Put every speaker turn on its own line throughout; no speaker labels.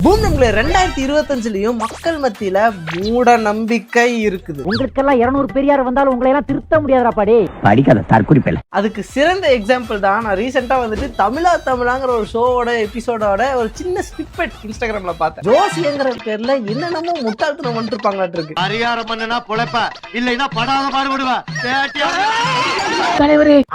பூமியில 2025லயும் மக்கள் மத்தியில மூட நம்பிக்கை இருக்குது.
உங்களுக்கெல்லாம் 200 பெரியார் வந்தாலும் உங்களை எல்லாம் திருத்த முடியாதுடா பாடி. படிக்காத தற்குறிப்பல.
அதுக்கு சிறந்த எக்ஸாம்பிள் தான் நான் ரீசெண்டா வந்துட்டு தமிழாங்கிற ஒரு ஷோவோட எபிசோடோட ஒரு சின்ன ஸ்னிப்பெட் இன்ஸ்டாகிராம்ல பார்த்தேன். ஜோசிங்கிற பேர்ல என்னென்னமோ முட்டாள்தனம் பண்ணிட்டு இருப்பாங்களாட்டு இருக்கு.
பரிகாரம் பண்ணனா பொழைப்ப இல்லைன்னா படாத பாடுபடுவ.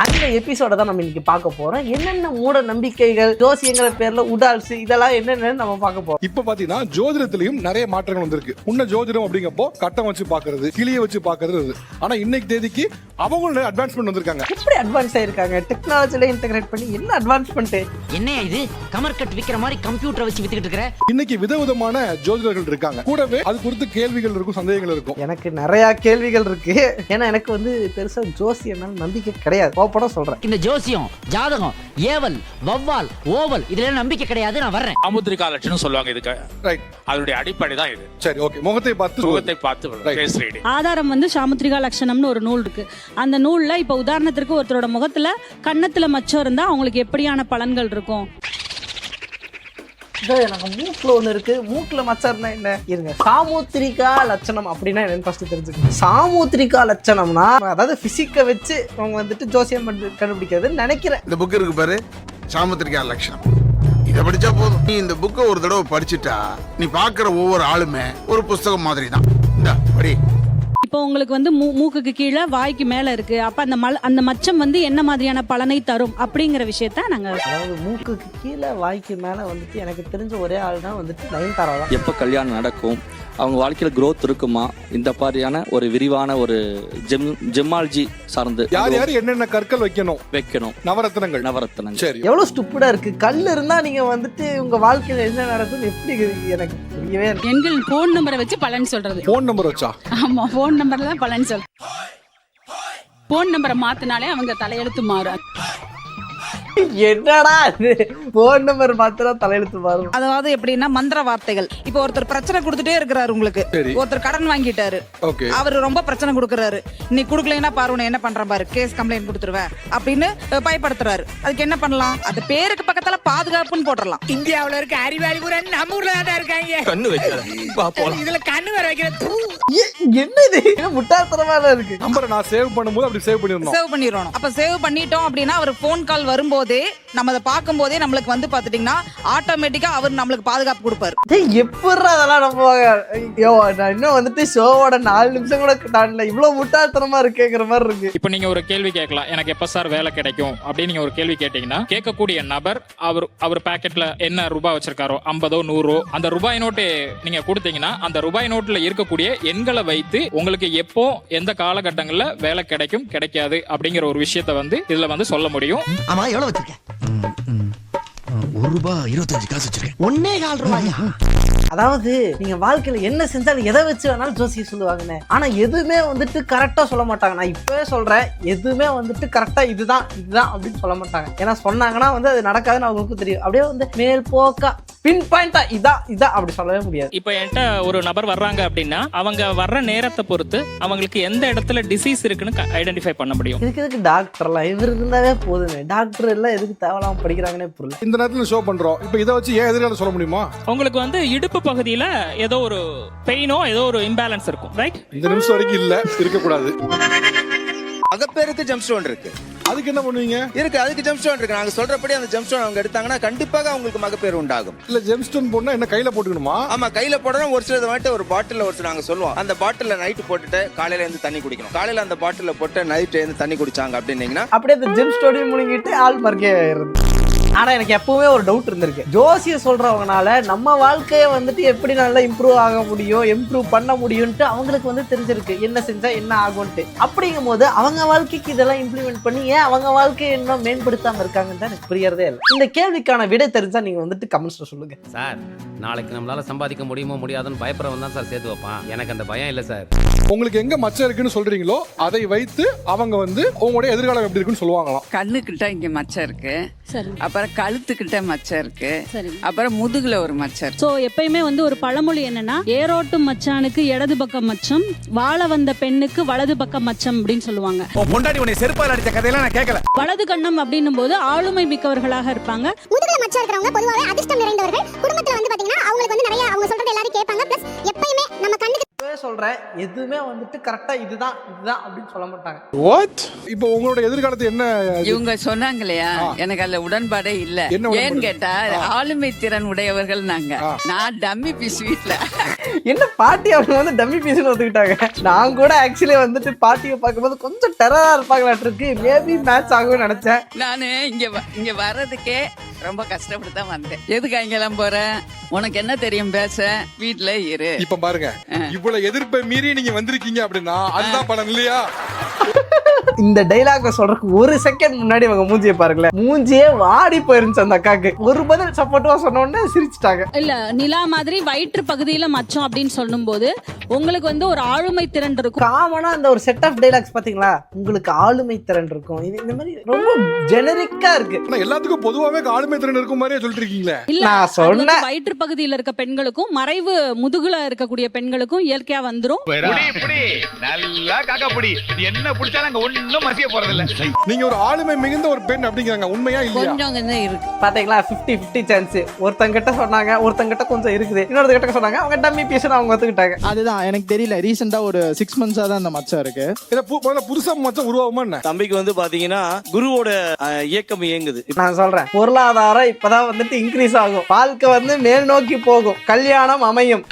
அந்த எபிசோட தான் நம்ம இன்னைக்கு பார்க்க போறோம். என்னென்ன மூட நம்பிக்கைகள் ஜோசிங்கிற பேர்ல உடால்ஸ் இதெல்லாம் என்னென்னு நம்ம பார்க்க போறோம்.
இப்ப பாத்தீங்கன்னா ஜோதிடத்திலயும் நிறைய மாற்றங்கள் வந்திருக்கு. முன்ன ஜோதிடம் அப்படிங்கப்போ கட்டம் வச்சு பாக்குறது, கிளிய வச்சு பாக்குறது. ஆனா இன்னைக்கு தேதிக்கு அவங்களும் அட்வான்ஸ்மெண்ட் வந்திருக்காங்க.
எப்படி அட்வான்ஸ் ஆயிருக்காங்க? டெக்னாலஜில இன்டகிரேட் பண்ணி என்ன அட்வான்ஸ்மெண்ட்?
என்ன இது கமர் கட் விக்கிற மாதிரி கம்ப்யூட்டர் வச்சு வித்துக்கிட்டு இருக்கற?
இன்னைக்கு விதவிதமான ஜோதிடர்கள் இருக்காங்க. கூடவே அது குறித்து கேள்விகள் இருக்கும், சந்தேகங்கள் இருக்கும்.
எனக்கு நிறைய கேள்விகள் இருக்கு. ஏன்னா எனக்கு பெருசா ஜோசியம் நம்பிக்கை கிடையாது. ஓப்பனா சொல்றேன்.
இந்த ஜோசியம், ஜாதகம், ஏவல், வவ்வால், ஓவல் இதுல நம்பிக்கை கிடையாது. நான் வர்றேன்.
சாமுத்திரிகா லட்சணம் சொல்லுவாங்க இதுக்கு.
ரைட்.
அதனுடைய அடிப்படை தான் இது.
சரி, ஓகே. முகத்தை பார்த்து
ஆதாரம் வந்து சாமுத்திரிகா லட்சணம்னு ஒரு நூல் இருக்கு. அந்த நூல்ல இப்ப உதாரணத்திற்கு ஒருத்தரோட முகத்துல கன்னத்துல மச்சம் இருந்தா அவங்களுக்கு எப்படியான பலன்கள் இருக்கும்?
எனக்கு மூக்குல ஒண்ணு இருக்கு. மூக்குல மச்சம்னா என்ன? இருங்க, சாமுத்திரிகா லட்சணம் அப்படின்னா என்னன்னு ஃபர்ஸ்ட் தெரிஞ்சுக்கணும். சாமுத்திரிகா லட்சணம்னா அதாவது பிசிக்க வச்சு அவங்க வந்துட்டு ஜோசியம் கண்டுபிடிக்கிறதுன்னு நினைக்கிறேன்.
இந்த புக் இருக்கு பாரு, சாமுத்திரிகா லட்சணம். இதை படிச்சா போதும். நீ இந்த புக்கை ஒரு தடவை படிச்சுட்டா நீ பாக்குற ஒவ்வொரு ஆளுமே ஒரு புஸ்தகம் மாதிரி தான். இந்த படி.
இப்போ உங்களுக்கு வந்து மூக்குக்கு கீழே வாய்க்கு மேல இருக்கு. அப்ப அந்த மச்சம் வந்து என்ன மாதிரியான பலனை தரும் அப்படிங்கிற விஷயத்த நாங்க,
அதாவது மூக்குக்கு கீழே வாய்க்கு மேல வந்துட்டு எனக்கு தெரிஞ்ச ஒரே ஆள் தான் வந்துட்டு நயன்தாரா தான்.
எப்போ கல்யாணம் நடக்கும், அவங்க வாழ்க்கையில growth இருக்குமா, இந்த மாதிரியான ஒரு விரிவான ஒரு ஜெமாலஜி சார்ந்து
யார் யார் என்னென்ன கற்கள் வைக்கணும், நவரத்னங்கள். சரி,
எவ்வளவு ஸ்டூப்பிடா இருக்கு. கல் இருந்தா நீங்க வந்துட்டு உங்க வாழ்க்கையில என்ன நடக்கும்னு எப்படி எனக்கு புரியவே இல்லை.
எங்கள் போன் நம்பரை வச்சு பலன் சொல்றது.
போன் நம்பர் வச்சா?
ஆமா, போன் நம்பர்ல தான் பலன் சொல். போன் நம்பரை மாத்தினாலே அவங்க தலையெழுத்து மாறும்.
என்னடா இது? போன் நம்பர் மாத்திரம் தலையெழுத்து மாறும்.
அதாவது எப்படின்னா மந்திர வார்த்தைகள். இப்போ ஒருத்தர் பிரச்சனை கொடுத்துட்டே இருக்கிறாரு உங்களுக்கு. ஒருத்தர் கடன் வாங்கிட்டாரு, அவரு ரொம்ப பிரச்சனை கொடுக்கறாரு. இன்னைக்கு கொடுக்கலைன்னா பாரு என்ன பண்ற பாரு, கேஸ் கம்ப்ளைண்ட் கொடுத்துருவேன் அப்படின்னு பயப்படுத்துறாரு. அதுக்கு என்ன பண்ணலாம்? அது பேருக்கு பக்கத்துல பாதுகாப்புன்னு போட்டுடலாம்.
இந்தியாவுல இருக்க அறிவாளி கூட நம்ம ஊர்ல தான் இருக்காங்க.
கண்ணு வைக்கல,
இதுல கண்ணு வேற வைக்கிறது.
என்ன இது? முட்டாள்தனமா இருக்கு.
நம்பரை நான் சேவ் பண்ணும்போது அப்படி சேவ் பண்ணிடணும்.
அப்ப சேவ் பண்ணிட்டோம் அப்படின்னா அவர் போன் கால் வரும்போதே நம்ம அதை பார்க்கும் போதே நம்மளுக்கு வந்து பாத்துட்டீங்கன்னா ஆட்டோமேட்டிக்கா அவர் நம்மளுக்கு பாதுகாப்பு கொடுப்பாரு.
எப்படி அதெல்லாம் நம்புவாங்க? ஐயோ, நான் இன்னும் வந்துட்டு ஷோவோட 4 நிமிஷம் கூட தாண்டல, இவ்வளவு முட்டாள்தனமா இருக்குங்கிற மாதிரி இருக்கு.
இப்ப நீங்க ஒரு கேள்வி கேட்கலாம், எனக்கு எப்ப சார் வேலை கிடைக்கும் அப்படின்னு நீங்க ஒரு கேள்வி கேட்டீங்கன்னா, கேட்கக்கூடிய நபர் அவர் பாக்கெட்ல என்ன ரூபாய் வச்சிருக்காரோ, 50 100 அந்த ரூபாய் நோட்டு நீங்க கொடுத்தீங்கன்னா, அந்த ரூபாய் நோட்டுல இருக்கக்கூடிய எண்களை வைத்து உங்களுக்கு எப்போ எந்த காலகட்டங்கள்ல வேலை கிடைக்கும் கிடைக்காது அப்படிங்கிற ஒரு விஷயத்த வந்து இதுல வந்து சொல்ல முடியும்.
ஆமா, எவ்வளவு வச்சிருக்க? ₹1.25 வச்சிருக்கேன். 1.25 ரூபாயா?
அதாவது நீங்க வாழ்க்கையில என்ன செஞ்சாலும் எதை வச்சு வேணாலும் ஜோசியம் சொல்லுவாங்கன்னு, ஆனா எதுவுமே வந்துட்டு கரெக்டா சொல்ல மாட்டாங்க. நான் இப்பவே சொல்றேன், எதுவுமே வந்துட்டு கரெக்டா இதுதான் அப்படின்னு சொல்ல மாட்டாங்க. ஏன்னா சொன்னாங்கன்னா வந்து அது நடக்காதுன்னு அவங்களுக்கு தெரியும். அப்படியே வந்து மேல் போக்கா பின் பாயிண்டா இதான் அப்படி சொல்லவே முடியாது.
இப்ப என்கிட்ட ஒரு நபர் வர்றாங்க அப்படின்னா, அவங்க வர்ற நேரத்தை பொறுத்து அவங்களுக்கு எந்த இடத்துல டிசீஸ் இருக்குன்னு ஐடென்டிஃபை பண்ண முடியும்.
இதுக்கு டாக்டர்லாம் இவர் இருந்தாவே போதுங்க. டாக்டர் எல்லாம் எதுக்கு தேவையில்லாம படிக்கிறாங்கன்னே புரியல.
இந்த நேரத்துல ஷோ பண்றோம். இப்ப இதை வச்சு ஏன் எதிரால சொல்ல முடியுமா?
உங்களுக்கு வந்து இடுப்பு பகுதியில ஏதோ ஒரு பெயினோ ஏதோ ஒரு இம்பேலன்ஸ் இருக்கும், ரைட்?
இந்த நிமிஷம் வரைக்கும் இல்ல, இருக்க கூடாது.
மகப்பேருக்கு ஜம்ப் ஸ்டோன் இருக்கு.
அதுக்கு என்ன பண்ணுவீங்க?
இருக்கு, அதுக்கு ஜம்ப் ஸ்டோன் இருக்கு. நாங்க சொல்றபடி அந்த ஜம்ப் ஸ்டோன் அவங்க எடுத்தாங்கன்னா கண்டிப்பாக அவங்களுக்கு மகப்பேறு உண்டாகும்.
இல்ல, ஜெம் ஸ்டோன் போடணும் என்ன கையில போட்டுக்கணுமா?
ஆமா, கையில போடணும். ஒரு சிலது வந்துட்டு ஒரு பாட்டில் ஒரு சில நாங்க சொல்லுவோம், அந்த பாட்டில நைட்டு போட்டுட்டு காலையில இருந்து தண்ணி குடிக்கணும். காலையில அந்த பாட்டில போட்டு நைட்டு இருந்து தண்ணி குடிச்சாங்க அப்படின்னீங்கன்னா
அப்படியே அந்த ஜெம் ஸ்டோடியம் முழுங்கிட்டு ஆள் மர்க்கே ஆயிடுது. ஆனா எனக்கு எப்பவுமே ஒரு டவுட் இருந்திருக்கு. ஜோசியம் சொல்றவங்கனால நம்ம வாழ்க்கையை வந்துட்டு எப்படி நல்லா இம்ப்ரூவ் ஆக முடியும், இம்ப்ரூவ் பண்ண முடியும்ட்டு அவங்களுக்கு வந்து தெரிஞ்சிருக்கு, என்ன செஞ்சா என்ன ஆகும்ட்டு. அப்படிங்கும் போது அவங்க வாழ்க்கைக்கு இதெல்லாம் இம்ப்ளிமெண்ட் பண்ணி ஏன் அவங்க வாழ்க்கையை இன்னும் மேம்படுத்தாம இருக்காங்கன்னு எனக்கு புரியறதே இல்லை. இந்த கேள்விக்கான விடை தெரிஞ்சா நீங்க வந்துட்டு கமெண்ட்ஸ்ல சொல்லுங்க.
சார், நாளைக்கு நம்மளால சம்பாதிக்க முடியுமோ முடியாதுன்னு பயப்படுறவன் தான் சார் சேர்த்து வைப்பான். எனக்கு அந்த பயம் இல்லை சார்.
உங்களுக்கு எங்க மச்சம் இருக்குன்னு சொல்றீங்களோ அதை வைத்து அவங்க வந்து உங்களுடைய எதிர்காலம் எப்படி இருக்குன்னு சொல்லுவாங்களாம்.
கண்ணுக்கிட்ட இங்க மச்சம் இருக்கு,
சரி
அப்புறம் கழுத்துக்கிட்ட மச்சம் இருக்கு,
சரி.
அப்புறம் முதுகுல ஒரு மச்சம் இருக்கு.
ஸோ எப்பயுமே வந்து ஒரு பழமொழி என்னன்னா, ஏரோட்டும் மச்சானுக்கு இடது பக்கம் மச்சம், வாழ வந்த பெண்ணுக்கு வலது பக்கம் மச்சம் அப்படின்னு சொல்லுவாங்க.
பொண்டாடி உன்னை செருப்பால் அடிச்ச கதையெல்லாம் நான் கேட்கல.
வலது கண்ணம் அப்படின்னும் போது ஆளுமை மிக்கவர்களாக இருப்பாங்க.
முதுகுல மச்சம் இருக்கிறவங்க பொதுவாவே அதிர்ஷ்டம் நிறைந்தவர்கள். குடும்பத்துல வந்து பாத்தீங்கன்னா அவங்களுக்கு வந்து நிறைய அவங்க சொல்றது எல்லாரும் கேட்பாங்க. பிளஸ் எப்பயுமே நம்ம கண்ணுக்கு
சொல்றேன், எதுவுமே வந்துட்டு கரெக்டா இதுதான் அப்படின்னு சொல்ல மாட்டாங்க.
இப்போ உங்களோட எதிர்காலத்தை என்ன
இவங்க சொன்னாங்க இல்லையா, எனக்கு அதுல உடன்பாடே இல்ல. ஏன்னு கேட்டா ஆளுமை திறன் உடையவர்கள் நாங்க, நான் டம்மி பீஸ் வீட்ல.
என்ன பாட்டி அவங்க வந்து டம்மி பீஸ்னு ஒத்துக்கிட்டாங்க. நான் கூட ஆக்சுவலி வந்துட்டு பாட்டியை பார்க்கும்போது கொஞ்சம் டெரரா இருப்பாங்களாட்டு இருக்கு, மேபி மேட்ச் ஆகும்னு நினைச்சேன்.
நானு இங்க வர்றதுக்கே ரொம்ப கஷ்டப்பட்டு தான் வந்தேன். எதுக்கு அங்கெல்லாம் போறேன், உனக்கு என்ன தெரியும் பேச, வீட்டுல இரு.
இப்ப பாருங்க, இவ்வளவு எதிர்ப்பை மீறி நீங்க வந்திருக்கீங்க அப்படின்னா அதுதான் படம் இல்லையா?
இந்த டைலாக சொல்றதுக்கு ஒரு செகண்ட் முன்னாடி அவங்க மூஞ்சியை பாருங்களேன், மூஞ்சியே வாடி போயிருந்துச்சு அந்த அக்காக்கு. ஒரு பதில் சப்போர்ட்டிவா சொன்ன உடனே சிரிச்சிட்டாங்க.
இல்ல, நிலா மாதிரி வயிற்று பகுதியில மச்சம் அப்படின்னு சொல்லும் போது உங்களுக்கு வந்து ஒரு ஆளுமை திறன் இருக்கும்.
காமனா அந்த ஒரு செட் ஆஃப் டைலாக்ஸ் பாத்தீங்களா, உங்களுக்கு ஆளுமை திறன் இருக்கும். இது இந்த மாதிரி ரொம்ப ஜெனரிக்கா இருக்கு.
ஆனா எல்லாத்துக்கும் பொதுவாவே ஆளுமை திறன் இருக்கும் மாதிரியே சொல்லிட்டு இருக்கீங்களே.
இல்ல,
நான் சொன்னேன்
வயிற்று பகுதியில இருக்க பெண்களுக்கும் மறைவு முதுகுல இருக்கக்கூடிய பெண்களுக்கும் இயற்கையா வந்துரும்.
நல்லா காக்கா புடி, என்ன பிடிச்சாலும் அங்க ஒண்ணும் மசிய போறது இல்ல.
நீங்க ஒரு ஆளுமை மிகுந்த ஒரு பெண் அப்படிங்கிறாங்க, உண்மையா இல்லையா?
கொஞ்சம் இருக்கு
பாத்தீங்களா, 50-50 சான்ஸ். ஒருத்தங்க கிட்ட சொன்னாங்க, ஒருத்தங்க கிட்ட கொஞ்சம் இருக்குது, இன்னொரு கிட்ட சொன்னாங்க, அவங்க டம்மி பீஸ் அவங்க ஒத்துக்கிட்டாங்க.
அதுதான் எனக்கு தெரியல, ரீசெண்டா ஒரு 6 months தான் அந்த மச்சம் இருக்கு.
புதுசா மச்சம் உருவாகுமா என்ன?
தம்பிக்கு வந்து பாத்தீங்கன்னா குருவோட இயக்கம் இயங்குது.
நான் சொல்றேன், பொருளாதாரம் இப்பதான் வந்துட்டு இன்க்ரீஸ் ஆகும், வாழ்க்கை வந்து மேல் நோக்கி போகும், கல்யாணம் அமையும்.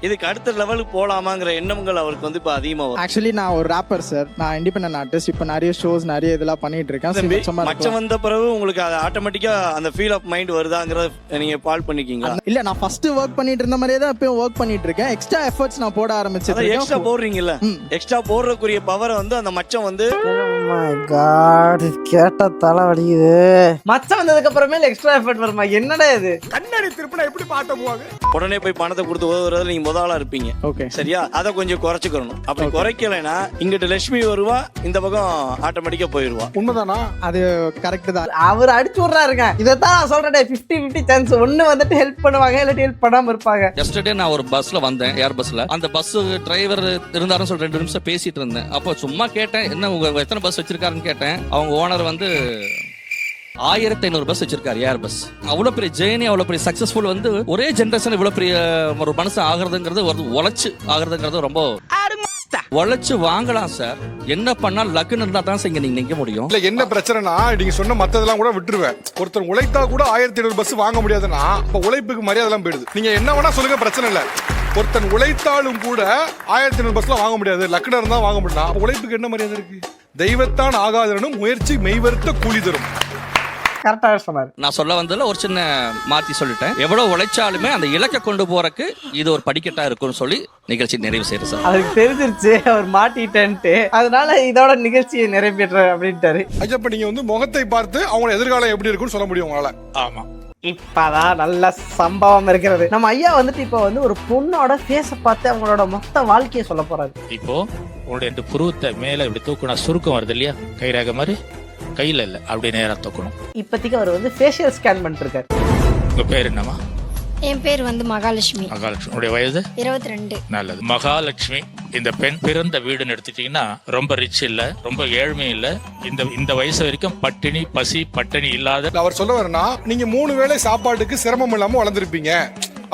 இதுக்கு அடுத்த லெவலுக்கு போலாமாங்கிற எண்ணங்கள் அவருக்கு வந்து இப்ப அதிகமா வரும்.
ஆக்சுவலி நான் ஒரு ராப்பர் சார், நான் இண்டிபெண்டன்ட் ஆர்டிஸ்ட். இப்போ நிறைய ஷோஸ் நிறைய இதெல்லாம் பண்ணிட்டு இருக்கேன்.
மச்சம் வந்த பிறகு உங்களுக்கு அது ஆட்டோமேட்டிக்கா அந்த ஃபீல் ஆஃப் மைண்ட் வருதாங்கறத நீங்க பால் பண்ணிக்கீங்களா?
இல்ல, நான் ஃபர்ஸ்ட் ஒர்க் பண்ணிட்டு இருந்த மாதிரியே தான் இப்பயும் ஒர்க் பண்ணிட்டு இருக்கேன். எக்ஸ்ட்ரா எஃபர்ட்ஸ் நான் போட ஆரம்பிச்சேன்.
எக்ஸ்ட்ரா போடுறீங்கல்ல, எக்ஸ்ட்ரா போடுறதுக்குரிய பவர் வந்து அந்த மச்சம் வந்து
கேட்ட தலை வலிக்குது. மச்சம் வந்ததுக்கு அப்புறமே எக்ஸ்ட்ரா எஃபர்ட் வருமா? என்னடா இது?
கண்ணாடி திருப்பினா எப்படி பாட்ட போவாங்க?
உடனே போய் பணத்தை கொடுத்து உதவுறதுல நீங்க முதலா இருப்பீங்க.
ஓகே,
சரியா? அதை கொஞ்சம் குறைச்சுக்கணும். அப்படி குறைக்கலைன்னா இங்கிட்ட லட்சுமி வருவா, இந்த பக்கம் ஆட்டோமேட்டிக்கா போயிருவா.
உண்மைதானா?
அது கரெக்ட் தான்.
அவர் அடிச்சு விடுறாருங்க. இதைத்தான் நான் சொல்றேன், 50-50 சான்ஸ். ஒண்ணு வந்துட்டு ஹெல்ப் பண்ணுவாங்க, இல்லாட்டி ஹெல்ப் பண்ணாம இருப்பாங்க.
எஸ்டர்டே நான் ஒரு பஸ்ல வந்தேன், ஏர் பஸ்ல. அந்த பஸ் டிரைவர் இருந்தாருன்னு சொல்லி 2 நிமிஷம் பேசிட்டு இருந்தேன். அப்போ சும்மா கேட்டேன், என்ன உங்க எத்தனை பஸ் வச்சிருக்காருன்னு கேட்டேன். அவங்க ஓனர் வந்து 1500 பஸ் வச்சிருக்காரு, ஏர் பஸ். அவ்வளவு பெரிய ஜேர்னி, அவ்வளவு பெரிய சக்சஸ்ஃபுல் வந்து ஒரே ஜெனரேஷன் இவ்வளவு பெரிய ஒரு மனுஷன் ஆகுறதுங்கிறது, உழைச்சு ஆகுறதுங்கிறது ரொம்ப உழைச்சு வாங்கலாம் சார். என்ன பண்ணா லக்குன்னு இருந்தா தான் இங்க நீங்க நிக்க முடியும்.
இல்ல, என்ன பிரச்சனைனா நீங்க சொன்ன மத்ததெல்லாம் கூட விட்டுருவேன். ஒருத்தர் உழைத்தா கூட 1500 பஸ் வாங்க முடியாதுன்னா அப்ப உழைப்புக்கு மரியாதை எல்லாம் போயிடுது. நீங்க என்ன வேணா சொல்லுங்க, பிரச்சனை இல்ல. ஒருத்தன் உழைத்தாலும் கூட 1500 பஸ்லாம் வாங்க முடியாது, லக்குனா இருந்தா வாங்க முடியலாம். உழைப்புக்கு என்ன மரியாதை இருக்கு? தெய்வத்தான் ஆகாதனும் முயற்சி மெய்வருத்த கூலி தரும்.
கரெக்டா சொன்னாரு.
நான் சொல்ல வந்ததுல ஒரு சின்ன மாத்தி சொல்லிட்டேன். எவ்வளவு உழைச்சாலுமே அந்த இலக்கை கொண்டு போறதுக்கு இது ஒரு படிக்கட்டா இருக்கும்னு சொல்லி நிகழ்ச்சி நிறைவு செய்யறது சார்.
அவருக்கு தெரிஞ்சிருச்சு அவர் மாட்டிட்டேன்ட்டு, அதனால இதோட நிகழ்ச்சியை நிறைவேற்ற அப்படின்ட்டாரு.
அப்ப நீங்க வந்து முகத்தை பார்த்து அவங்க எதிர்காலம் எப்படி இருக்குன்னு சொல்ல முடியும் உங்களால?
ஆமா,
இப்பதான் நல்ல சம்பவம் இருக்கிறது. நம்ம ஐயா வந்துட்டு இப்போ வந்து ஒரு பொண்ணோட ஃபேஸ பார்த்து அவங்களோட மொத்த வாழ்க்கையை சொல்ல போறாரு.
இப்போ உங்களுடைய இந்த புருவத்தை மேல இப்படி தூக்குனா சுருக்கம் வருது இல்லையா, கைராக மாதிரி, கையில இல்ல, அப்படி நேரா தூக்கணும்.
இப்போதைக்கு அவர் வந்து ஃபேஷியல் ஸ்கேன் பண்ணிட்டு இருக்காரு.
உங்க பேர் என்னமா?
என் பேர் வந்து மகாலட்சுமி.
மகாலட்சுமி. உடைய வயது?
22.
நல்லது. மகாலட்சுமி இந்த பெண் பிறந்த வீடுன்னு எடுத்துட்டீங்கன்னா ரொம்ப ரிச் இல்ல, ரொம்ப ஏழ்மை இல்ல. இந்த வயசு வரைக்கும் பட்டினி, பசி, பட்டினி இல்லாத.
அவர் சொல்ல வரனா, நீங்க 3 வேளை சாப்பாட்டுக்கு சிரமம் இல்லாம வளர்ந்துருப்பீங்க.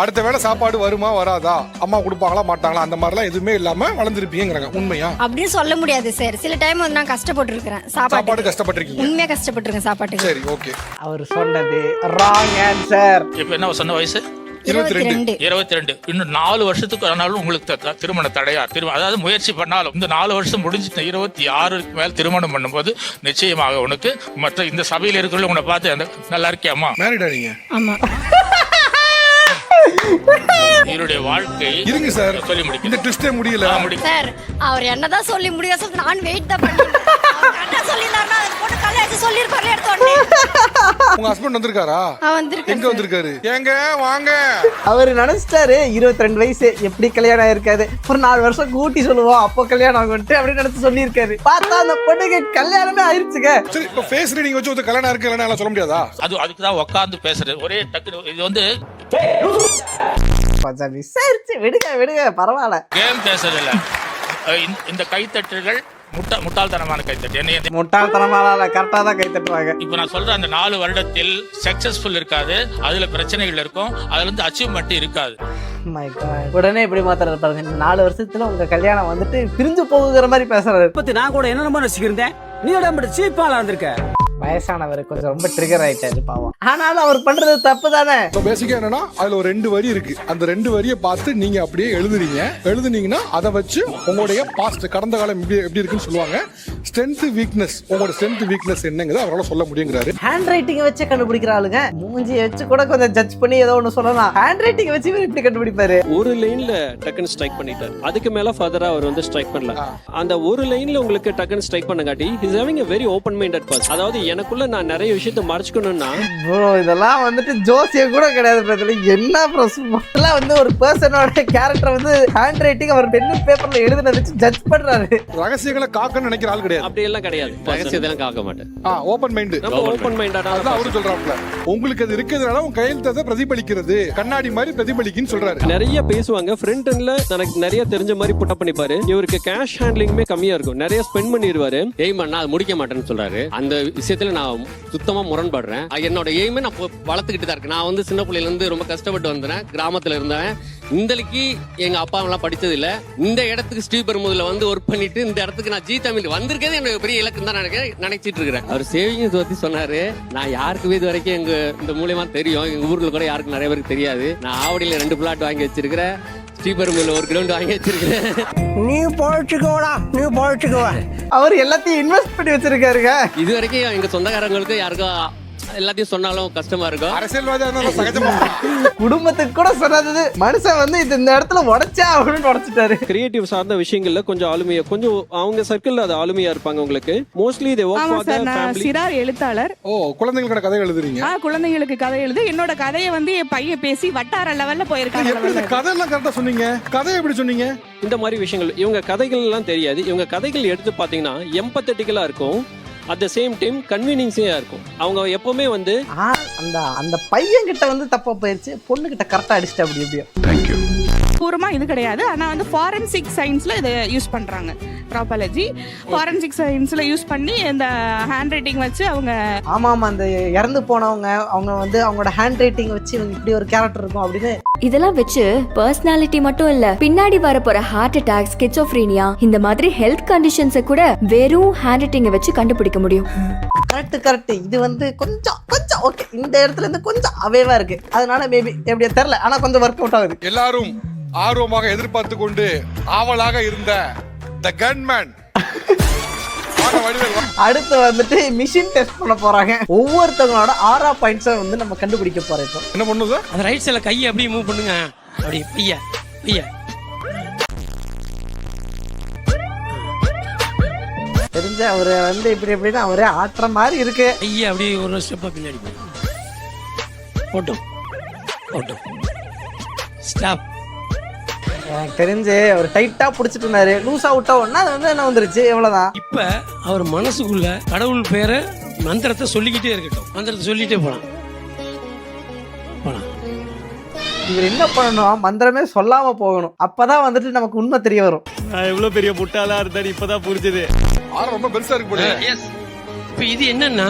அடுத்த வேளை சாப்பாடு வருமா வராதா, அம்மா கொடுப்பாங்களா மாட்டாங்களா, அந்த மாதிரிலாம் எதுவுமே இல்லாம வளர்ந்துருப்பீங்கிறாங்க. உண்மையா?
அப்படின்னு சொல்ல முடியாது சார். சில டைம் வந்து நான் கஷ்டப்பட்டு இருக்கிறேன். சாப்பாடு
கஷ்டப்பட்டிருக்கீங்க?
உண்மையா கஷ்டப்பட்டிருக்கேன் சாப்பாட்டுக்கு.
சரி, ஓகே.
அவர் சொன்னது ராங் ஆன்சர்.
இப்ப என்ன சொன்ன வயசு?
22.
இன்னும் 4 வருஷத்துக்கு ஆனாலும் உங்களுக்கு திருமண தடையா, அதாவது முயற்சி பண்ணாலும் இந்த 4 வருஷம் முடிஞ்சு 26 மேல திருமணம் பண்ணும்போது நிச்சயமாக உனக்கு மற்ற இந்த சபையில இருக்கிறவங்க உன்னை பார்த்து அந்த நல்லா இருக்கியாமா,
மேரிடா நீங்க?
ஆமா.
இவருடைய வாழ்க்கை
இருங்க சார்,
சொல்லி முடிக்க
இந்த ட்விஸ்டே முடியல
சார் அவர் என்னதான் சொல்லி முடியாது, நான் வெயிட் தான் பண்ணேன்.
உங்க ஹஸ்பண்ட் வந்திருக்காரா? எங்க வந்திருக்காரு? ஏங்க வாங்க.
அவரு நினைச்சிட்டாரு 22 வயசு எப்படி கல்யாணம் ஆயிருக்காது, ஒரு 4 வருஷம் கூட்டி சொல்லுவோம் அப்போ கல்யாணம் ஆகும்ட்டு அப்படின்னு நினைச்சு சொல்லியிருக்காரு. பார்த்தா அந்த பொண்ணுக்கு கல்யாணமே ஆயிருச்சுங்க.
சரி, இப்ப ஃபேஸ் ரீடிங் வச்சு ஒரு கல்யாணம் இருக்கு இல்லைன்னா சொல்ல முடியாதா?
அதுக்கு தான் உட்காந்து பேசுறது ஒரே டக்கு. இது வந்து
கொஞ்சம் விசாரிச்சு விடுங்க பரவாயில்ல.
கேம் பேசுறது இல்ல. இந்த கைத்தட்டுகள் முட்டாள்தனமான கைத்தட்டு.
முட்டாள்தனமான கரெக்டா தான் கை தட்டுவாங்க.
இப்ப நான் சொல்ற அந்த 4 வருடத்தில் சக்சஸ்ஃபுல் இருக்காது, அதுல பிரச்சனைகள் இருக்கும், அதுல இருந்து அச்சீவ்மெண்ட் இருக்காது.
உடனே இப்படி மாத்திர பாருங்க, இந்த 4 வருஷத்துல உங்க கல்யாணம் வந்துட்டு பிரிஞ்சு போகுற மாதிரி பேசுறாரு.
நான் கூட என்ன ரொம்ப ரசிக்கிறேன், நீ சீப்பாலா வந்திருக்க.
வயசானவர் கொஞ்சம் ரொம்ப ட்ரிகர் ஆயிட்டாரு பாவம். ஆனாலும் அவர் பண்றது தப்பு தானே.
பேசிக்கா என்னன்னா அதுல ஒரு 2 வரி இருக்கு. அந்த 2 வரியை பார்த்து நீங்க அப்படியே எழுதுனீங்கன்னா அதை வச்சு உங்களுடைய பாஸ்ட் கடந்த காலம் எப்படி இருக்குன்னு சொல்லுவாங்க. ஸ்ட்ரென்த் வீக்னஸ், உங்களோட ஸ்ட்ரென்த் வீக்னஸ் என்னங்கிறது அவரால சொல்ல முடியுங்கிறாரு.
ஹேண்ட் ரைட்டிங் வச்சு கண்டுபிடிக்கிற ஆளுங்க மூஞ்சியை வச்சு கூட கொஞ்சம் ஜட்ஜ் பண்ணி ஏதோ ஒண்ணு சொல்லலாம். ஹேண்ட் ரைட்டிங் வச்சு இப்படி கண்டுபிடிப்பாரு.
ஒரு லைன்ல டக்குன்னு ஸ்ட்ரைக் பண்ணிட்டாரு, அதுக்கு மேல ஃபர்தரா அவர் வந்து ஸ்ட்ரைக் பண்ணல. அந்த ஒரு லைன்ல உங்களுக்கு டக்குன்னு ஸ்ட்ரைக் பண்ணங்காட்டி is having a very open minded person. அதாவது எனக்குள்ள நான் நிறைய விஷயத்தை மறைச்சுக்கணும்னா
ப்ரோ இதெல்லாம் வந்துட்டு ஜோசியம் கூட கிடையாது பிரதர். என்ன ப்ரோ சும்மா வந்து ஒரு பர்சனோட கேரக்டர் வந்து ஹேண்ட் ரைட்டிங் அவர் பென் பேப்பர்ல எழுதுனத வச்சு ஜட்ஜ் பண்றாரு.
ரகசியங்களை காக்கன்னு நினைக்கிற ஆள் கிடையாது.
அப்படி எல்லாம் கிடையாது. ரகசியத்தெல்லாம் காக்க மாட்டேன்.
Open mind.
ஓபன் மைண்டடா
அதான் அவரு சொல்றாப்ல. உங்களுக்கு அது இருக்கிறதுனால உங்க கையெழுத்தை பிரதிபலிக்கிறது, கண்ணாடி மாதிரி பிரதிபலிக்குன்னு சொல்றாரு.
நிறைய பேசுவாங்க. ஃப்ரண்ட் எண்ட்ல எனக்கு நிறைய தெரிஞ்ச மாதிரி புட்டப் பண்ணிப்பாரு. இவருக்கு கேஷ் ஹேண்ட்லிங்குமே கம்மியா இருக்கும், நிறைய ஸ்பெண்ட் பண்ணிடுவாரு. எய்ம் பண்ணா அது முடிக்க மாட்டேன்னு சொல்றாரு. அந்த விஷயத்துல நான் சுத்தமா முரண்படுறேன். என்னோட எய்மே நான் வளர்த்துக்கிட்டு தான் இருக்கு. நான் வந்து சின்ன பிள்ளையில இருந்து ரொம்ப கஷ்டப்பட்டு வந்தேன், கிராமத்துல இருந்தேன். இந்தலைக்கு எங்க அப்பா எல்லாம் படிச்சது இல்ல. இந்த இடத்துக்கு ஸ்ரீபெரும்புதூர்ல வந்து ஒர்க் பண்ணிட்டு இந்த இடத்துக்கு நான் ஜி தமிழ் வந்திருக்கிறது என்னோட பெரிய இலக்கு தான் நினைச்சிட்டு இருக்கிறேன். அவர் சேவிங்ஸ் பத்தி சொன்னாரு. நான் யாருக்குமே இது வரைக்கும் எங்க இந்த மூலியமா தெரியும், எங்க ஊர்ல கூட யாருக்கு நிறைய பேருக்கு தெரியாது. நான் ஆவடியில 2 பிளாட் வாங்கி வச்சிருக்கிறேன், ஸ்ரீபெரும்புதூர்ல 1 கிரவுண்ட் வாங்கி வச்சிருக்கிறேன்.
நீ பழச்சுக்கோடா.
அவர் எல்லாத்தையும் இன்வெஸ்ட் பண்ணி வச்சிருக்காருங்க.
இது வரைக்கும் எங்க சொந்தக்காரங்களுக்கு யாருக்கும் எல்லாத்தையும் சொன்னாலும் கஷ்டமா இருக்கும்.
குடும்பத்துக்கு கூட சொன்னது மனுஷன் வந்து இந்த இடத்துல உடைச்சா அப்படின்னு உடைச்சிட்டாரு.
கிரியேட்டிவ் சார்ந்த விஷயங்கள்ல கொஞ்சம் ஆளுமையா, கொஞ்சம் அவங்க சர்க்கிள்ல அது ஆளுமையா இருப்பாங்க. உங்களுக்கு mostly they work for the family.
சிறார் எழுத்தாளர்.
குழந்தைகளுக்கு கதை எழுதுறீங்க?
குழந்தைகளுக்கு கதை எழுது. என்னோட கதையை வந்து என் பையன் பேசி வட்டார லெவல்ல போயிருக்காங்க.
எப்படி கதை எல்லாம் கரெக்டா சொன்னீங்க? கதை எப்படி சொன்னீங்க?
இந்த மாதிரி விஷயங்கள் இவங்க கதைகள் எல்லாம் தெரியாது. இவங்க கதைகள் எடுத்து பாத்தீங்கன்னா எம்பத்தட்டிக்கலா இருக்கும், அட் த சேம் டைம் கன்வீனியன்ஸா இருக்கும். அவங்க எப்பவுமே வந்து
அந்த பையன் கிட்ட வந்து தப்பா போயிருச்சு, பொண்ணு கிட்ட கரெக்டா அடிச்சிட்டு அப்படி எப்படியோ.
தேங்க்யூ.
பூர்வமா இது கிடையாது. ஆனா வந்து ஃபாரன்சிக் சயின்ஸ்ல இதை யூஸ் பண்றாங்க. ப்ராபாலஜி ஃபாரன்சிக் சயின்ஸ்ல யூஸ் பண்ணி இந்த ஹேண்ட் ரைட்டிங் வச்சு அவங்க
ஆமா அந்த இறந்து போனவங்க அவங்க வந்து அவங்களோட ஹேண்ட் ரைட்டிங் வச்சு இப்படி ஒரு கேரக்டர் இருக்கும் அப்படின்னு
இதெல்லாம் வச்சு பர்சனாலிட்டி மட்டும் இல்ல, பின்னாடி வரப்போற ஹார்ட் அட்டாக், ஸ்கிசோஃப்ரீனியா இந்த மாதிரி ஹெல்த் கண்டிஷன்ஸை கூட வெறும் ஹேண்ட் ரைட்டிங்கை வச்சு கண்டுபிடிக்க முடியும்.
கரெக்ட். இது வந்து கொஞ்சம் ஓகே, இந்த இடத்துல இருந்து கொஞ்சம் அவேவா இருக்கு. அதனால மேபி எப்படியா தெரியல, ஆனா கொஞ்சம் ஒர்க் அவுட் ஆகுது.
எல்லாரும் ஆர்வமாக எதிர்பார்த்து கொண்டு ஆவலாக இருந்த தி கன்மேன்
அடுத்து வந்துட்டு மிஷின் டெஸ்ட் பண்ண போறாங்க. ஒவ்வொருத்தவங்களோட ஆரா பாயிண்ட்ஸை வந்து நம்ம கண்டுபிடிக்க போறோம்.
என்ன பண்ணுது?
அந்த ரைட் சைடுல கையை அப்படியே மூவ் பண்ணுங்க, அப்படியே பைய
தெரிஞ்ச அவரு வந்து இப்படி எப்படின்னா அவரே ஆட்டுற மாதிரி இருக்கு.
கையை அப்படியே ஒரு ஸ்டெப்பா பின்னாடி போட்டோம் ஸ்டாப்.
எனக்கு தெரிஞ்சு அவர் டைட்டா புடிச்சிட்டு இருந்தாரு, லூஸா விட்டா ஒன்னா அது வந்து என்ன வந்துருச்சு, எவ்வளவுதான்.
இப்ப அவர் மனசுக்குள்ள கடவுள் பேரை மந்திரத்தை சொல்லிக்கிட்டே இருக்கட்டும், மந்திரத்தை சொல்லிட்டே போலாம்.
இவர் என்ன பண்ணணும், மந்திரமே சொல்லாம போகணும். அப்பதான் வந்துட்டு நமக்கு உண்மை தெரிய வரும்.
நான் எவ்வளவு பெரிய முட்டாளா இருந்தாரு இப்பதான் புரிஞ்சது.
ரொம்ப பெருசா இருக்கு போல.
இப்ப இது என்னன்னா,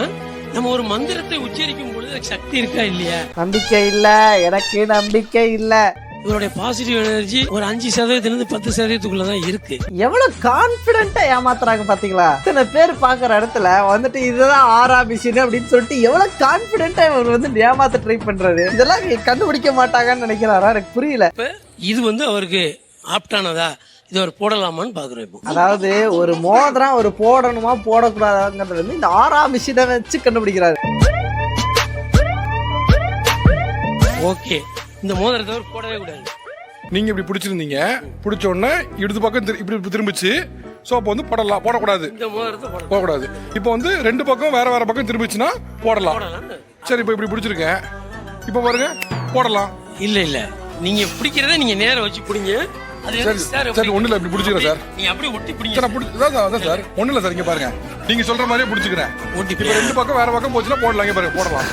நம்ம ஒரு மந்திரத்தை உச்சரிக்கும் பொழுது சக்தி இருக்கா இல்லையா?
நம்பிக்கை இல்ல, எனக்கு நம்பிக்கை இல்ல.
இவருடைய பாசிட்டிவ் எனர்ஜி ஒரு 5% 10% இருக்கு.
எவ்வளவு கான்பிடென்ட்டா ஏமாத்துறாங்க பாத்தீங்களா? இத்தனை பேர் பாக்குற இடத்துல வந்துட்டு இதுதான் ஆரா மிஷின் அப்படின்னு சொல்லிட்டு எவ்வளவு கான்பிடென்ட்டா இவர் வந்து ஏமாத்த ட்ரை பண்றாரு. இதெல்லாம் கண்டுபிடிக்க மாட்டாங்கன்னு நினைக்கிறாரா? எனக்கு புரியல.
இது வந்து அவருக்கு ஆப்டானதா, இது ஒரு போடலாமான்னு பாக்குறோம்.
அதாவது ஒரு மோதிரம் ஒரு போடணுமா போடக்கூடாதுங்கிறது வந்து இந்த ஆரா மிஷினை வச்சு கண்டுபிடிக்கிறாரு.
ஓகே, இந்த மோதிரத்தை போடவே கூடாது.
நீங்க இப்படி பிடிச்சிருந்தீங்க, பிடிச்ச உடனே இடது பக்கம் இப்படி திரும்பிச்சு, ஸோ அப்போ வந்து போடக்கூடாது
இந்த மோதிரத்தை போடணும்.
போடக்கூடாது. இப்போ வந்து ரெண்டு பக்கம் வேற வேற பக்கம் திரும்பிச்சுன்னா போடலாம். சரி, இப்போ இப்படி பிடிச்சிருக்கேன், இப்போ பாருங்க போடலாம்.
இல்ல நீங்க பிடிக்கிறத நீங்க நேரா வச்சு பிடிங்க. அது
சரி சரி, ஒண்ணு இல்ல, இப்படி பிடிச்சிக்கிறேன் சார்.
நீங்க அப்படியே ஒட்டி பிடிங்க.
சார் அதான் சார், ஒண்ணு இல்ல சார், இங்க பாருங்க, நீங்க சொல்ற மாதிரியே பிடிச்சிக்கிறேன். இப்போ ரெண்டு பக்கம் வேற பக்கம் போச்சுன்னா போடலாம். இங்க பாருங்க, போடலாம்.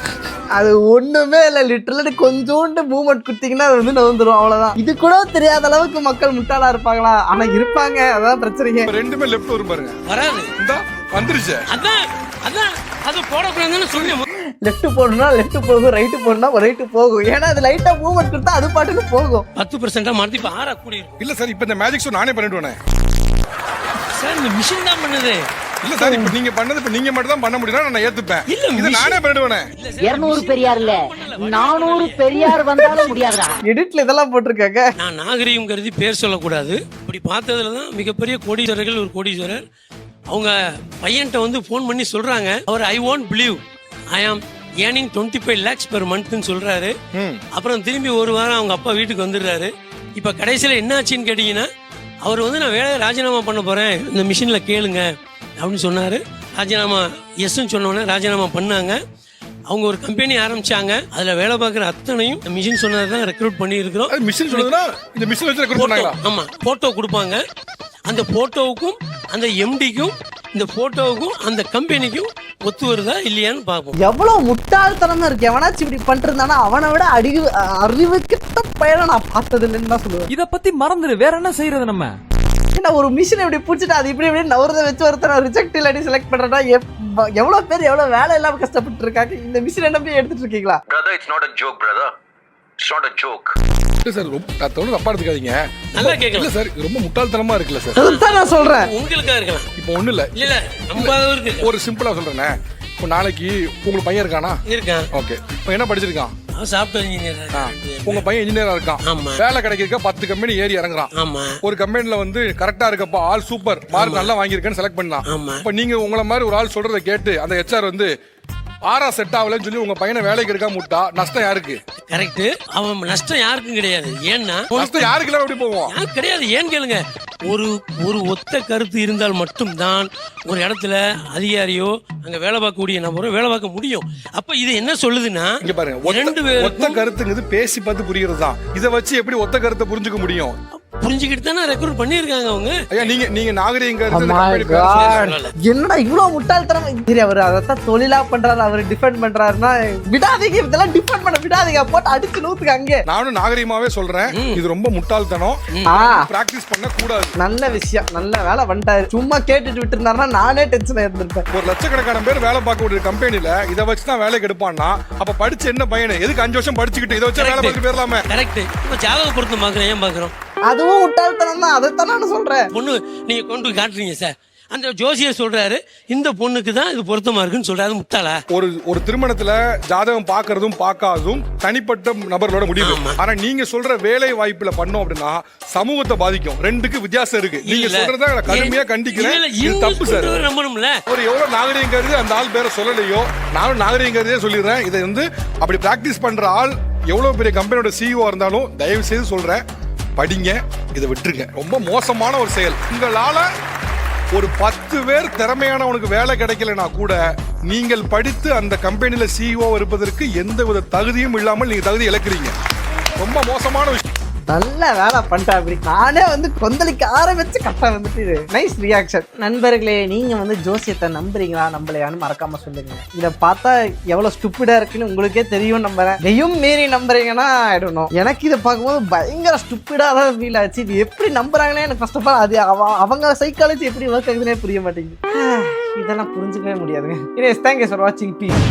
அது ஒண்ணுமே இல்ல, லிட்டரலி கொஞ்சோண்டு மூவ்மெண்ட் கொடுத்தீங்கன்னா அது வந்து நவுந்துரும், அவ்வளவுதான். இது கூட தெரியாத அளவுக்கு மக்கள் முட்டாளா இருப்பாங்களா? ஆனா இருப்பாங்க, அதான் பிரச்சனைங்க.
ரெண்டுமே லெஃப்ட் வரும் பாருங்க,
வராது.
இந்த வந்துருச்சு.
அதான் அது போடக்கூடாதுன்னு சொன்னேன்.
லெஃப்ட் போடணும்னா லெஃப்ட் போகும், ரைட்டு போடணும்னா ரைட்டு போகும். ஏன்னா அது லைட்டா மூவ்மெண்ட் கொடுத்தா அது பாட்டுக்கு போகும்.
10% மாத்தி இப்ப 6 கூடி இருக்கும்.
இல்ல சார், இப்போ இந்த மேஜிக் ஷோ நானே பண்ணிடுவேனே
சார். இந்த மிஷின் தான் பண்ணுது.
இல்ல சார், இப்போ நீங்க பண்ணது இப்ப நீங்க மட்டும் தான் பண்ண முடியும்னா நான் ஏத்துப்பேன். இது நானே பண்ணிடுவேனே.
200 பெரியார் இல்ல 400 பெரியார் வந்தாலும் முடியாதுடா.
எடிட்ல இதெல்லாம் போட்டிருக்காங்க.
நான் நாகரீகம் கருதி பேர் சொல்லக்கூடாது. இப்படி பார்த்ததுல தான் மிகப்பெரிய கோடீஸ்வரர்கள் ஒரு கோடீஸ்வரர் அவங்க பையன்கிட்ட வந்து ஃபோன் பண்ணி சொல்றாங்க, அவர் ஐ ஒன்ட் பிலீவ் ஐ ஆம் ஏர்னிங் 25 lakhs per monthன்னு சொல்றாரு. அப்புறம் திரும்பி ஒரு வாரம் அவங்க அப்பா வீட்டுக்கு வந்துடுறாரு. இப்ப கடைசியில என்ன ஆச்சுன்னு கேட்டீங்கன்னா, அவர் வந்து நான் வேலையை ராஜினாமா பண்ண போறேன், இந்த மிஷின்ல கேளுங்க அப்படின்னு சொன்னாரு. ராஜினாமா எஸ்ன்னு சொன்னோன்னே ராஜினாமா பண்ணாங்க. அவங்க ஒரு கம்பெனி ஆரம்பிச்சாங்க. அதுல வேலை பார்க்குற அத்தனையும் மிஷின் சொன்னதை தான் ரெக்ரூட் பண்ணி இருக்கிறோம்.
மிஷின் சொன்னதுன்னா இந்த மிஷின் வச்சு ரெக்ரூட் பண்ணாங்களா?
ஆமா, போட்டோ கொடுப்பாங்க. அந்த போட்டோவுக்கும் அந்த எம்டிக்கும் இந்த போட்டோவுக்கும் அந்த கம்பெனிக்கும் ஒத்து வருதா இல்லையான்னு பார்ப்போம்.
எவ்வளவு முட்டாள்தனமா இருக்கு. எவனாச்சும் இப்படி பண்ணிருந்தானா அவனை விட அறிவு கிட்ட பையனை நான் பார்த்தது இல்லைன்னு தான் சொல்லுவேன்.
இத பத்தி மறந்துடு, வேற என்ன செய்யறது நம்ம?
ஏன்னா ஒரு மிஷின் இப்படி பிடிச்சிட்டு அது இப்படி இப்படி நவரத வச்சு ஒருத்தர் ரிஜெக்ட் இல்லாட்டி செலக்ட் பண்றா எவ்வளவு பேர் எவ்வளவு வேலை இல்லாம கஷ்டப்பட்டு இருக்காங்க. இந்த மிஷின் என்ன போய் எடுத்துட்டு இருக்கீங்களா?
Brother, it's not a joke, brother. It's not a joke.
இல்ல சார், ரொம்ப தப்பா எடுத்துக்காதீங்க.
நல்லா கேட்கல.
இல்ல சார், இது ரொம்ப முட்டாள்தனமா இருக்குல்ல சார்?
அதுதான் நான் சொல்றேன்.
உங்களுக்கா இருக்கலாம்.
இப்போ ஒண்ணு இல்ல.
இல்ல நம்பாதவருக்கு
ஒரு சிம்பிளா சொல்றேனே, இப்போ நாளைக்கு உங்களுக்கு பையன் இருக்கானா?
இருக்கான்.
ஓகே, இப்போ என்ன படிச்சிருக்கான்?
Software engineer.
உங்க பையன் இன்ஜினியரா இருக்கான்.
ஆமா.
வேலை கிடைக்கிறக்க 10 கம்பெனி ஏறி இறங்குறான்.
ஆமா.
ஒரு கம்பெனில வந்து கரெக்டா இருக்கப்பா, ஆல் சூப்பர், மார்க் நல்லா வாங்கியிருக்கேன்னு செலக்ட் பண்ணலாம்.
ஆமா.
இப்போ நீங்க உங்கள மாதிரி ஒரு ஆள் சொல்றதை கேட்டு அந்த ஹெச்ஆர் வந்து ஆரா செட் ஆகலன்னு சொல்லி உங்க பையனை வேலைக்கு எடுக்காம விட்டா நஷ்டம் யாருக்கு?
கரெக்ட். அவன் நஷ்டம் யாருக்கும் கிடையாது. ஏன்னா
நஷ்டம் யாருக்கு எல்லாம் எப்படி போவோம்?
யாருக்கு கிடையாது. ஏன்னு கேளுங்க, ஒரு ஒத்த கருத்து இருந்தால் மட்டும்தான் ஒரு இடத்துல அதிகாரியோ அங்க வேலை பார்க்கக்கூடிய நபரோ வேலை பார்க்க முடியும். அப்ப இது என்ன சொல்லுதுன்னா,
இங்க பாருங்க, ஒத்த கருத்துங்கிறது பேசி பார்த்து புரியுறது தான். இதை வச்சு எப்படி ஒத்த கருத்தை புரிஞ்சுக்க முடியும்?
புரிஞ்சுக்கிட்டு தானே ரெக்ரூட் பண்ணிருக்காங்க அவங்க.
ஐயா, நீங்க நாகரீகம்
என்னடா இவ்வளவு முட்டாள்தனம். சரி, அவர் அதான் தொழிலா பண்றாரு, அவர் டிஃபெண்ட் பண்றாருன்னா விடாதீங்க. இதெல்லாம் டிஃபெண்ட் பண்ண விடாதீங்க, போட்டு அடிச்சு நூத்துக்கு அங்கே.
நானும் நாகரீகமாவே சொல்றேன், இது ரொம்ப முட்டாள்தனம். பிராக்டிஸ் பண்ண கூடாது.
நல்ல விஷயம், நல்ல வேலை பண்ணிட்டாரு. சும்மா கேட்டுட்டு விட்டு இருந்தாருன்னா நானே டென்ஷன் இருந்திருப்பேன்.
ஒரு லட்சக்கணக்கான பேர் வேலை பார்க்கக்கூடிய கம்பெனில இதை வச்சு தான் வேலைக்கு எடுப்பான்னா, அப்ப படிச்சு என்ன பையன் எதுக்கு 5 வருஷம் படிச்சுக்கிட்டு இதை வச்சு வேலை பார்த்துட்டு போயிடலாமே.
கரெக்ட். இப்ப ஜாதக பொருத்தம் பாக்குறேன், ஏன் பாக்குறோம்?
அதுவும் முட்டாள்தனம் தான். அதைத்தான் நான் சொல்றேன்.
பொண்ணு நீங்க கொண்டு காட்டுறீங்க சார், அந்த ஜோசியர் சொல்றாரு இந்த பொண்ணுக்கு தான் இது பொருத்தமா இருக்குன்னு சொல்றாரு. முட்டாளா?
ஒரு திருமணத்துல ஜாதகம் பாக்குறதும் பார்க்காததும் தனிப்பட்ட நபர்களோட முடிவு. ஆனா நீங்க சொல்ற வேலை வாய்ப்புல பண்ணோம் அப்படின்னா சமூகத்தை பாதிக்கும். ரெண்டுக்கு வித்தியாசம் இருக்கு. நீங்க சொல்றத கடுமையா கண்டிக்கிறேன். இது தப்பு சார்.
நம்பணும்ல.
ஒரு எவ்வளவு நாகரீகம் கருது அந்த ஆள் பேரை சொல்லலையோ, நானும் நாகரீகம் கருதே சொல்லிடுறேன். இதை வந்து அப்படி பிராக்டிஸ் பண்ற ஆள் எவ்வளவு பெரிய கம்பெனியோட சிஇஓ இருந்தாலும் தயவு செய்து சொல்றேன், படிங்க, இதை விட்டுருங்க. ரொம்ப மோசமான ஒரு செயல். உங்களால ஒரு 10 பேர் திறமையானவனுக்கு வேலை கிடைக்கலனா கூட நீங்கள் படித்து அந்த கம்பெனில சிஇஓ இருப்பதற்கு எந்தவித தகுதியும் இல்லாமல் நீங்க தகுதி இழக்கிறீங்க. ரொம்ப மோசமான விஷயம்.
நல்ல வேலை பண்ணிட்டா. அப்படி நானே வந்து கொந்தளிக்க ஆரம்பிச்சு கரெக்டா வந்துட்டு நைஸ் ரியாக்ஷன். நண்பர்களே, நீங்க வந்து ஜோசியத்தை நம்புறீங்களா நம்பலையான்னு மறக்காம சொல்லுங்க. இதை பார்த்தா எவ்வளவு ஸ்டூப்பிடா இருக்குன்னு உங்களுக்கே தெரியும். நம்புறேன். இதையும் மீறி நம்புறீங்கன்னா ஆயிடணும். எனக்கு இதை பார்க்கும்போது பயங்கர ஸ்டூப்பிடா தான் ஃபீல் ஆச்சு. இது எப்படி நம்புறாங்கன்னே எனக்கு ஃபர்ஸ்ட் ஆஃப் ஆல் அது அவங்க சைக்காலஜி எப்படி ஒர்க் ஆகுதுன்னே புரிய மாட்டேங்குது. இதெல்லாம் புரிஞ்சுக்கவே முடியாதுங்க. தேங்க்யூ ஃபார் வாட்சிங். பீஸ்.